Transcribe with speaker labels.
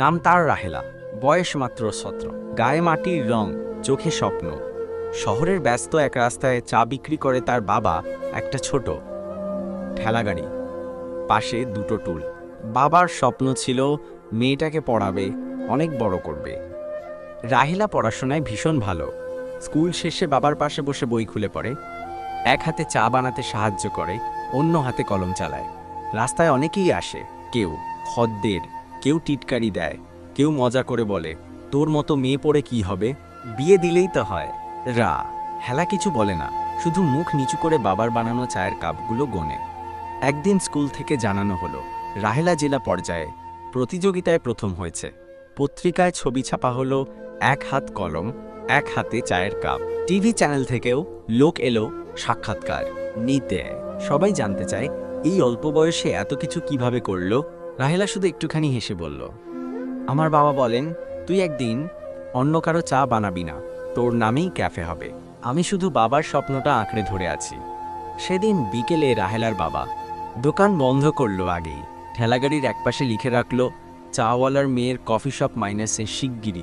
Speaker 1: নাম তার রাহেলা, বয়স মাত্র 17, গায়ে মাটির রং, চোখে স্বপ্ন। শহরের ব্যস্ত এক রাস্তায় চা বিক্রি করে তার বাবা, একটা ছোট ঠেলাগাড়ি, পাশে দুটো টুল। বাবার স্বপ্ন ছিল মেয়েটাকে পড়াবে, অনেক বড় করবে। রাহেলা পড়াশোনায় ভীষণ ভালো। স্কুল শেষে বাবার পাশে বসে বই খুলে পড়ে, এক হাতে চা বানাতে সাহায্য করে, অন্য হাতে কলম চালায়। রাস্তায় অনেকেই আসে, কেউ খদ্দের, কেউ টিটকারি দেয়, কেউ মজা করে বলে, তোর মতো মেয়ে পড়ে কি হবে, বিয়ে দিলেই তো হয়। হেলা কিছু বলে না, শুধু মুখ নিচু করে বাবার বানানো চায়ের কাপগুলো গোনে। একদিন স্কুল থেকে জানানো হলো রাহেলা জেলা পর্যায়ে প্রতিযোগিতায় প্রথম হয়েছে। পত্রিকায় ছবি ছাপা হলো, এক হাত কলম, এক হাতে চায়ের কাপ। টিভি চ্যানেল থেকেও লোক এলো সাক্ষাৎকার নিতে। সবাই জানতে চায় এই অল্প বয়সে এত কিছু কিভাবে করলো। রাহেলা শুধু একটুখানি হেসে বলল, আমার বাবা বলেন তুই একদিন অন্য কারো চা বানাবি না, তোর নামেই ক্যাফে হবে। আমি শুধু বাবার স্বপ্নটা আঁকড়ে ধরে আছি। সেদিন বিকেলে রাহেলার বাবা দোকান বন্ধ করলো আগেই। ঠেলাগাড়ির একপাশে লিখে রাখলো, চাওয়ালার মেয়ের কফি শপ মাইনাসে শিগগিরই।